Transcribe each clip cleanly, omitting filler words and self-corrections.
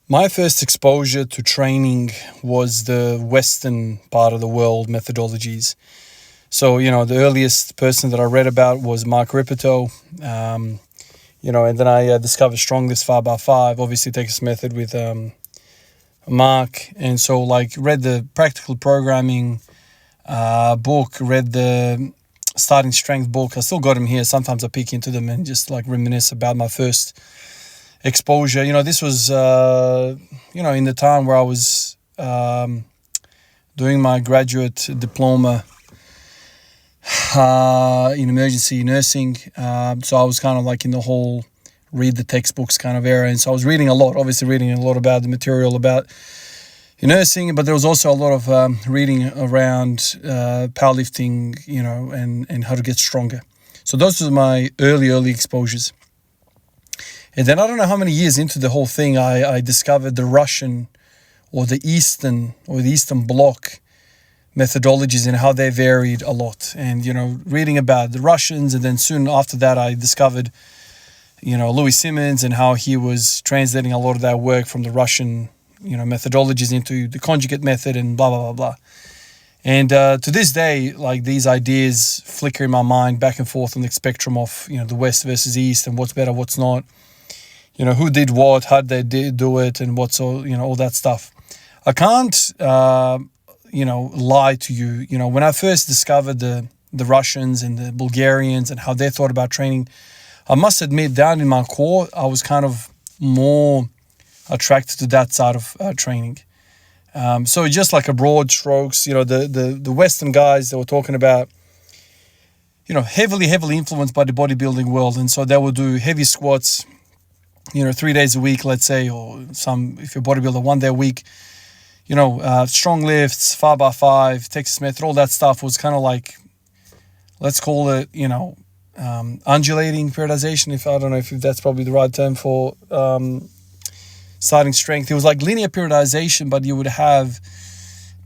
My first exposure to training was the Western part of the world methodologies. So, the earliest person that I read about was Mark Ripito, and then I discovered Stronglifts 5x5, obviously Texas Method with Mark. And so, read the practical programming book, read the starting strength book. I still got them here. Sometimes I peek into them and just reminisce about my first exposure. This was, in the time where I was doing my graduate diploma in emergency nursing. So I was kind of in the whole read the textbooks kind of era. And so I was reading a lot about the material about nursing, but there was also a lot of reading around powerlifting, and how to get stronger. So those were my early exposures. And then I don't know how many years into the whole thing, I discovered the Russian or the Eastern Bloc methodologies and how they varied a lot. And, reading about the Russians, and then soon after that, I discovered, Louis Simmons and how he was translating a lot of that work from the Russian, methodologies into the conjugate method and blah, blah, blah, blah. And to this day, these ideas flicker in my mind back and forth on the spectrum of, the West versus East and what's better, what's not. Who did what, how did they do it, and what's all that stuff. I can't, lie to you. When I first discovered the Russians and the Bulgarians and how they thought about training, I must admit, down in my core, I was kind of more attracted to that side of training. So just a broad strokes, the Western guys that were talking about, heavily influenced by the bodybuilding world. And so they will do heavy squats, 3 days a week, let's say, or if you're a bodybuilder, 1 day a week, strong lifts, 5x5, Texas Method, all that stuff was kind of let's call it, undulating periodization. I don't know if that's probably the right term for starting strength. It was linear periodization, but you would have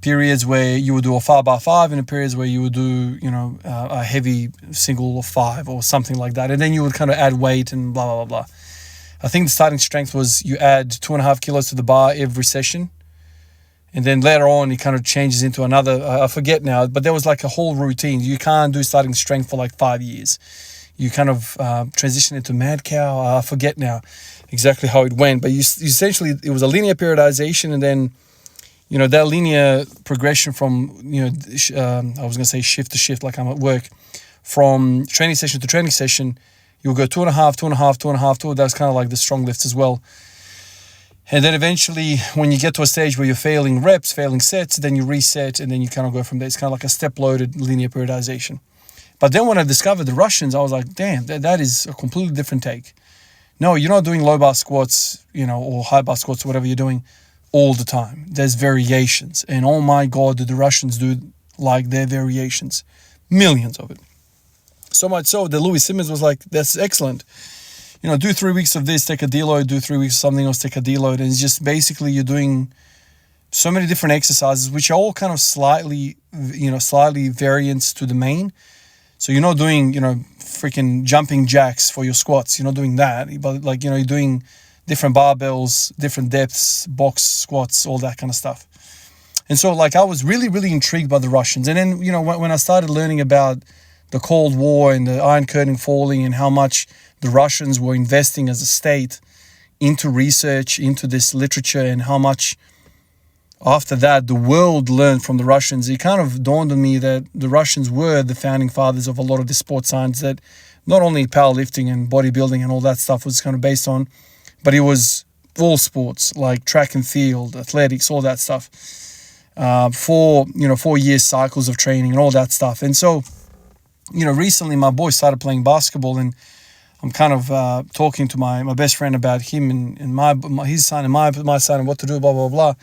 periods where you would do a 5x5 and periods where you would do, a heavy single of 5 or something like that. And then you would kind of add weight and blah, blah, blah, blah. I think the starting strength was you add 2.5 kilos to the bar every session. And then later on, it kind of changes into another, I forget now, but there was a whole routine. You can't do starting strength for 5 years. You kind of transition into mad cow. I forget now exactly how it went, but essentially it was a linear periodization, and then, that linear progression from, I was going to say shift to shift, I'm at work, from training session to training session, you'll go 2.5. That's kind of the strong lifts as well. And then eventually, when you get to a stage where you're failing reps, failing sets, then you reset, and then you kind of go from there. It's kind of a step-loaded linear periodization. But then when I discovered the Russians, I was like, damn, that is a completely different take. No, you're not doing low bar squats, or high bar squats, whatever you're doing, all the time. There's variations. And oh my God, did the Russians do their variations. Millions of it. So much so that Louis Simmons was like, that's excellent. Do 3 weeks of this, take a deload, do 3 weeks of something else, take a deload. And it's just basically you're doing so many different exercises, which are all kind of slightly variants to the main. So you're not doing, freaking jumping jacks for your squats. You're not doing that. But you're doing different barbells, different depths, box squats, all that kind of stuff. And so I was really, really intrigued by the Russians. And then, when I started learning about the Cold War and the Iron Curtain falling and how much the Russians were investing as a state into research, into this literature, and how much after that the world learned from the Russians, it kind of dawned on me that the Russians were the founding fathers of a lot of the sports science that not only powerlifting and bodybuilding and all that stuff was kind of based on, but it was all sports like track and field, athletics, all that stuff. 4 year cycles of training and all that stuff. And so, recently my boy started playing basketball, and I'm kind of talking to my best friend about him and his son and my son and what to do, blah, blah, blah.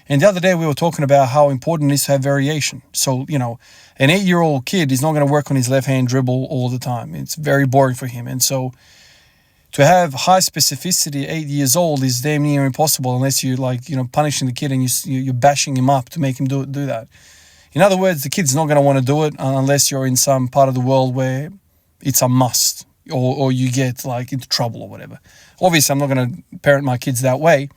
And the other day we were talking about how important it is to have variation. So, an 8-year-old kid is not going to work on his left-hand dribble all the time. It's very boring for him. And so to have high specificity at 8 years old is damn near impossible unless you're punishing the kid and you're bashing him up to make him do that. In other words, the kid's not going to want to do it unless you're in some part of the world where it's a must, or you get into trouble or whatever. Obviously, I'm not going to parent my kids that way.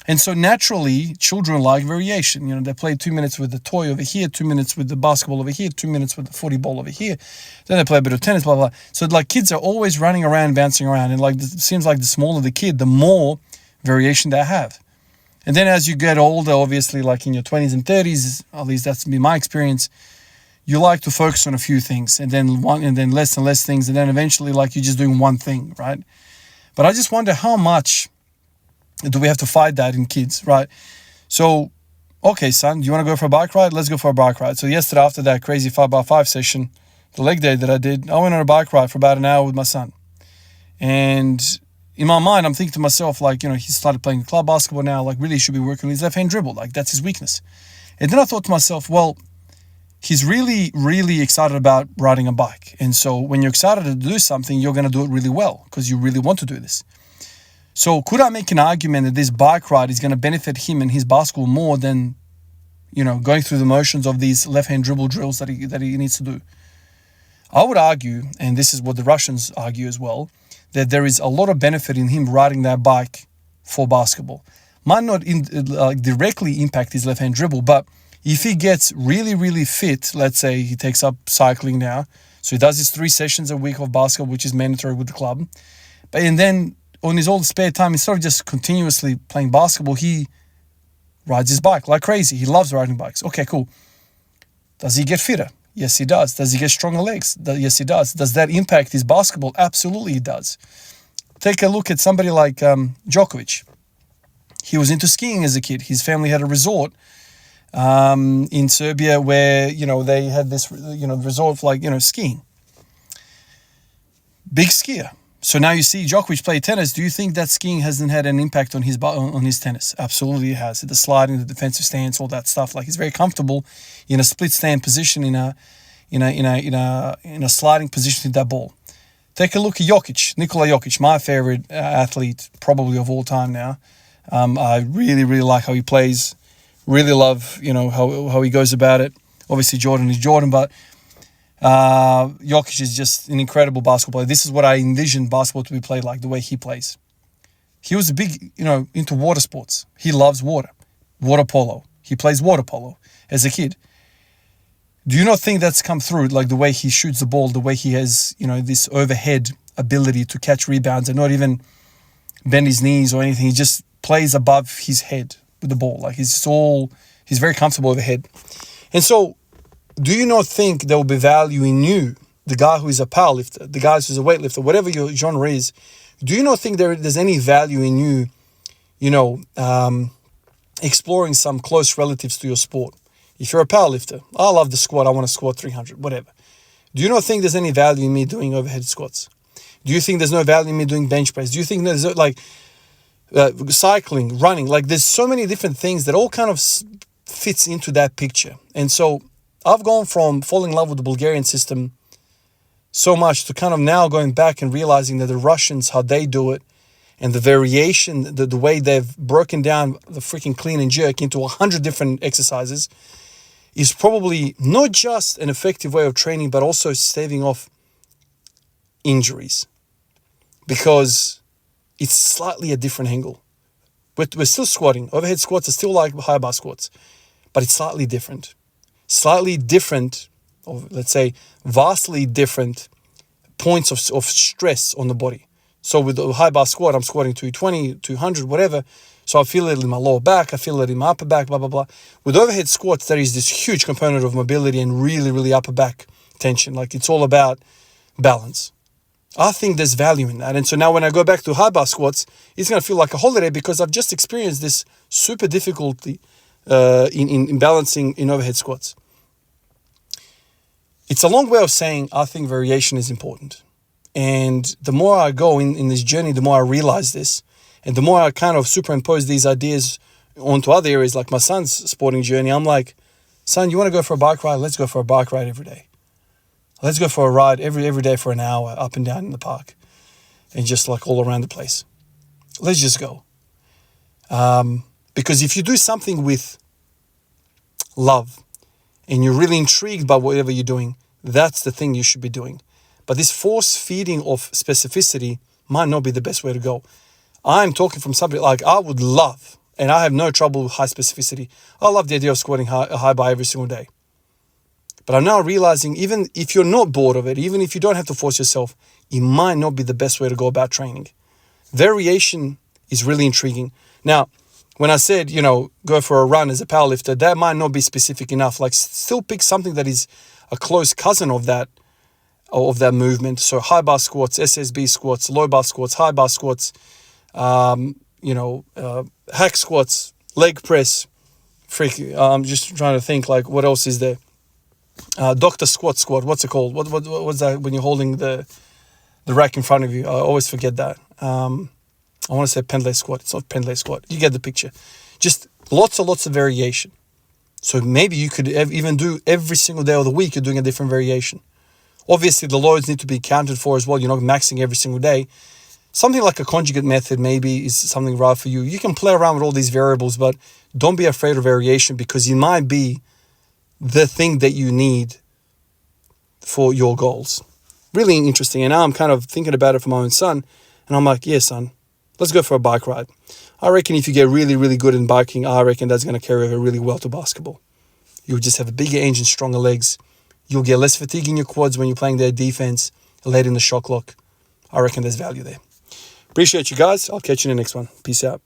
And so naturally, children like variation. You know, they play 2 minutes with the toy over here, 2 minutes with the basketball over here, 2 minutes with the footy ball over here. Then they play a bit of tennis, blah, blah, blah. So like kids are always running around, bouncing around. And like it seems like the smaller the kid, the more variation they have. And then as you get older, obviously like in your 20s and 30s, at least that's been my experience, you like to focus on a few things and then less and less things. And then eventually like you're just doing one thing, right? But I just wonder how much do we have to fight that in kids, right? So, okay, son, do you want to go for a bike ride? Let's go for a bike ride. So yesterday after that crazy 5x5 session, the leg day that I did, I went on a bike ride for about an hour with my son. And in my mind, I'm thinking to myself, like, you know, he started playing club basketball now, like really should be working on his left-hand dribble. Like that's his weakness. And then I thought to myself, well, he's really, really excited about riding a bike. And so when you're excited to do something, you're going to do it really well because you really want to do this. So could I make an argument that this bike ride is going to benefit him and his basketball more than, you know, going through the motions of these left-hand dribble drills that he needs to do? I would argue, and this is what the Russians argue as well, that there is a lot of benefit in him riding that bike for basketball. Might not directly impact his left-hand dribble, but if he gets really, really fit, let's say he takes up cycling now, so he does his 3 sessions a week of basketball, which is mandatory with the club, and then on his all spare time, instead of just continuously playing basketball, he rides his bike like crazy. He loves riding bikes. Okay, cool. Does he get fitter? Yes, he does. Does he get stronger legs? Yes, he does. Does that impact his basketball? Absolutely, it does. Take a look at somebody like Djokovic. He was into skiing as a kid. His family had a resort in Serbia where, you know, they had this, you know, resort for like, you know, skiing. Big skier. So now you see Djokovic play tennis. Do you think that skiing hasn't had an impact on his tennis? Absolutely it has. The sliding, the defensive stance, all that stuff. Like he's very comfortable in a split stand position, in a sliding position with that ball. Take a look at Jokic, Nikola Jokic, my favorite athlete probably of all time now. I really, really like how he plays. Really love, you know, how he goes about it. Obviously Jordan is Jordan, but Jokic is just an incredible basketball player. This is what I envisioned basketball to be played like, the way he plays. He was a big, you know, into water sports. He loves water polo. He plays water polo as a kid. Do you not think that's come through, like the way he shoots the ball, the way he has, you know, this overhead ability to catch rebounds and not even bend his knees or anything. He just plays above his head with the ball. Like he's very comfortable overhead. And so, do you not think there will be value in you, the guy who is a powerlifter, the guy who's a weightlifter, whatever your genre is? Do you not think there's any value in you, you know, exploring some close relatives to your sport? If you're a powerlifter, I love the squat, I want to squat 300, whatever. Do you not think there's any value in me doing overhead squats? Do you think there's no value in me doing bench press? Do you think there's like cycling, running? Like there's so many different things that all kind of fits into that picture. And so I've gone from falling in love with the Bulgarian system so much to kind of now going back and realizing that the Russians, how they do it, and the variation, the way they've broken down the freaking clean and jerk into 100 different exercises is probably not just an effective way of training, but also staving off injuries. Because it's slightly a different angle. We're still squatting. Overhead squats are still like high bar squats, but it's slightly different. Slightly different, or let's say vastly different points of stress on the body. So with the high bar squat, I'm squatting 220, 200, whatever. So I feel it in my lower back, I feel it in my upper back, blah, blah, blah. With overhead squats, there is this huge component of mobility and really, really upper back tension. Like it's all about balance. I think there's value in that. And so now when I go back to high bar squats, it's going to feel like a holiday because I've just experienced this super difficulty in balancing in overhead squats. It's a long way of saying I think variation is important. And the more I go in this journey, the more I realize this. And the more I kind of superimpose these ideas onto other areas, like my son's sporting journey, I'm like, son, you want to go for a bike ride? Let's go for a bike ride every day. Let's go for a ride every day for an hour up and down in the park and just like all around the place. Let's just go. Because if you do something with love and you're really intrigued by whatever you're doing, that's the thing you should be doing. But this force feeding of specificity might not be the best way to go. I'm talking from somebody like I would love, And I have no trouble with high specificity. I love the idea of squatting a high bar every single day. But I'm now realizing, even if you're not bored of it, even if you don't have to force yourself, it might not be the best way to go about training. Variation is really intriguing. Now, when I said, go for a run as a powerlifter, that might not be specific enough. Like, still pick something that is a close cousin of that movement. So high bar squats, SSB squats, low bar squats, high bar squats, hack squats, leg press. I'm just trying to think, like, what else is there? Doctor squat. What's it called? What's that when you're holding the rack in front of you? I always forget that. I want to say pendlay squat. It's not pendlay squat. You get the picture. Just lots of variation. So maybe you could even do every single day of the week, you're doing a different variation. Obviously, the loads need to be accounted for as well. You're not maxing every single day. Something like a conjugate method maybe is something right for you. You can play around with all these variables, but don't be afraid of variation, because it might be the thing that you need for your goals. Really interesting. And now I'm kind of thinking about it for my own son. And I'm like, yeah, son, let's go for a bike ride. I reckon if you get really, really good in biking, I reckon that's going to carry over really well to basketball. You'll just have a bigger engine, stronger legs. You'll get less fatigue in your quads when you're playing their defense, late in the shot clock. I reckon there's value there. Appreciate you guys. I'll catch you in the next one. Peace out.